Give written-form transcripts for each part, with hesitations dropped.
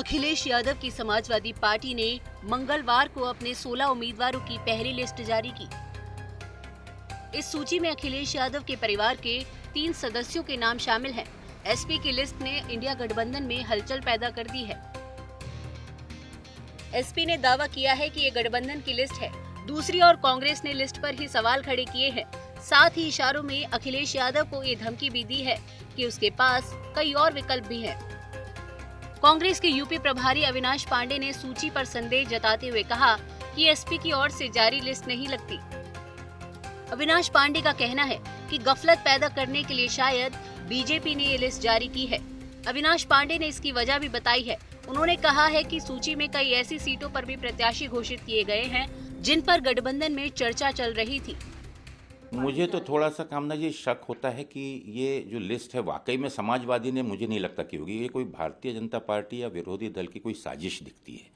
अखिलेश यादव की समाजवादी पार्टी ने मंगलवार को अपने 16 उम्मीदवारों की पहली लिस्ट जारी की। इस सूची में अखिलेश यादव के परिवार के 3 सदस्यों के नाम शामिल हैं। एसपी की लिस्ट ने इंडिया गठबंधन में हलचल पैदा कर दी है। एसपी ने दावा किया है कि ये गठबंधन की लिस्ट है। दूसरी ओर कांग्रेस ने लिस्ट पर ही सवाल खड़े किए हैं। साथ ही इशारों में अखिलेश यादव को ये धमकी भी दी है कि उसके पास कई और विकल्प भी हैं। कांग्रेस के यूपी प्रभारी अविनाश पांडे ने सूची पर संदेह जताते हुए कहा कि एसपी की ओर से जारी लिस्ट नहीं लगती। अविनाश पांडे का कहना है कि गफलत पैदा करने के लिए शायद बीजेपी ने ये लिस्ट जारी की है। अविनाश पांडे ने इसकी वजह भी बताई है। उन्होंने कहा है कि सूची में कई ऐसी सीटों पर भी प्रत्याशी घोषित किए गए हैं जिन पर गठबंधन में चर्चा चल रही थी। मुझे तो थोड़ा सा कामना ये शक होता है कि ये जो लिस्ट है वाकई में समाजवादी ने, मुझे नहीं लगता कि होगी। ये कोई भारतीय जनता पार्टी या विरोधी दल की कोई साजिश दिखती है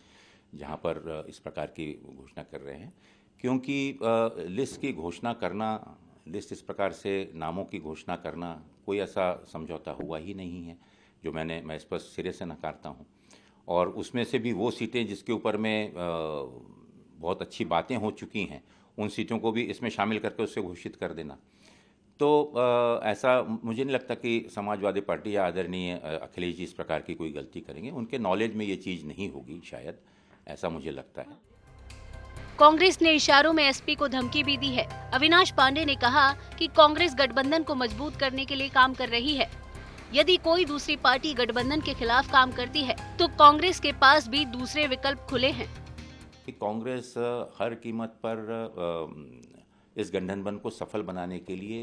जहाँ पर इस प्रकार की घोषणा कर रहे हैं, क्योंकि लिस्ट की घोषणा करना, लिस्ट इस प्रकार से नामों की घोषणा करना, कोई ऐसा समझौता हुआ ही नहीं है जो मैं इस पर सिरे से नकारता हूँ। और उसमें से भी वो सीटें जिसके ऊपर में बहुत अच्छी बातें हो चुकी हैं, उन सीटों को भी इसमें शामिल करके उससे घोषित कर देना, तो ऐसा मुझे नहीं लगता कि समाजवादी पार्टी या आदरणीय अखिलेश जी इस प्रकार की कोई गलती करेंगे। उनके नॉलेज में ये चीज़ नहीं होगी, शायद ऐसा मुझे लगता है। कांग्रेस ने इशारों में एसपी को धमकी भी दी है। अविनाश पांडे ने कहा कि कांग्रेस गठबंधन को मजबूत करने के लिए काम कर रही है। यदि कोई दूसरी पार्टी गठबंधन के खिलाफ काम करती है तो कांग्रेस के पास भी दूसरे विकल्प खुले हैं। कांग्रेस हर कीमत पर इस गठबंधन को सफल बनाने के लिए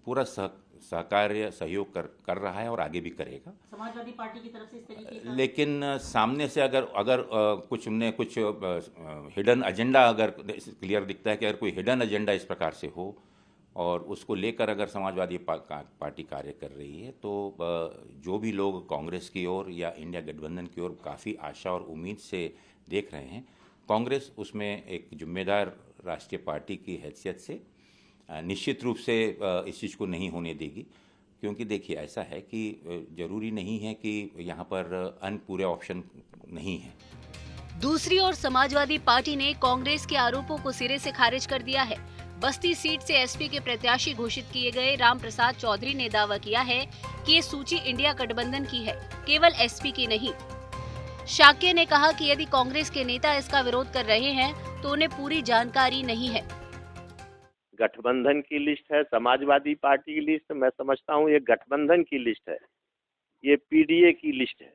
पूरा सहकार्य सहयोग कर रहा है और आगे भी करेगा समाजवादी पार्टी की तरफ से इस तरीके का। लेकिन सामने से अगर कुछ हिडन एजेंडा अगर क्लियर दिखता है कि अगर कोई हिडन एजेंडा इस प्रकार से हो और उसको लेकर अगर समाजवादी पार्टी कार्य कर रही है, तो जो भी लोग कांग्रेस की ओर या इंडिया गठबंधन की ओर काफ़ी आशा और उम्मीद से देख रहे हैं, कांग्रेस उसमें एक जिम्मेदार राष्ट्रीय पार्टी की हैसियत से निश्चित रूप से इस चीज़ को नहीं होने देगी। क्योंकि देखिए, ऐसा है कि जरूरी नहीं है कि यहाँ पर अन्य पूरे ऑप्शन नहीं है। दूसरी ओर समाजवादी पार्टी ने कांग्रेस के आरोपों को सिरे से खारिज कर दिया है। बस्ती सीट से एसपी के प्रत्याशी घोषित किए गए राम प्रसाद चौधरी ने दावा किया है कि ये सूची इंडिया गठबंधन की है, केवल एसपी की नहीं। शाक्य ने कहा कि यदि कांग्रेस के नेता इसका विरोध कर रहे हैं तो उन्हें पूरी जानकारी नहीं है। गठबंधन की लिस्ट है, समाजवादी पार्टी की लिस्ट, मैं समझता हूँ ये गठबंधन की लिस्ट है, ये पीडीए की लिस्ट है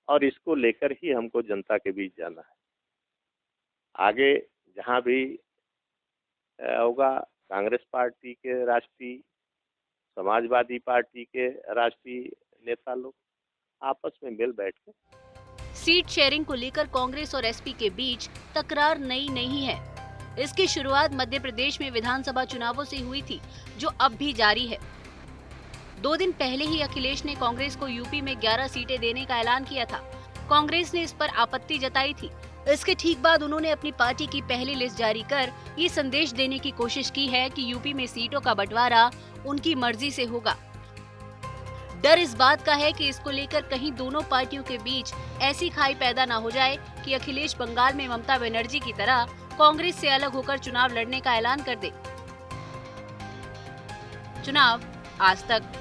और इसको लेकर ही हमको जनता के बीच जाना है। आगे जहाँ भी होगा, कांग्रेस पार्टी के राष्ट्रीय, समाजवादी पार्टी के राष्ट्रीय नेता लोग आपस में मिल बैठ के सीट शेयरिंग को लेकर कांग्रेस और एसपी के बीच तकरार नई नहीं है। इसकी शुरुआत मध्य प्रदेश में विधानसभा चुनावों से हुई थी, जो अब भी जारी है। 2 दिन पहले ही अखिलेश ने कांग्रेस को यूपी में 11 सीटें देने का ऐलान किया था। कांग्रेस ने इस पर आपत्ति जताई थी। इसके ठीक बाद उन्होंने अपनी पार्टी की पहली लिस्ट जारी कर ये संदेश देने की कोशिश की है कि यूपी में सीटों का बंटवारा उनकी मर्जी से होगा। डर इस बात का है कि इसको लेकर कहीं दोनों पार्टियों के बीच ऐसी खाई पैदा न हो जाए कि अखिलेश बंगाल में ममता बनर्जी की तरह कांग्रेस से अलग होकर चुनाव लड़ने का ऐलान कर दे। चुनाव आज तक।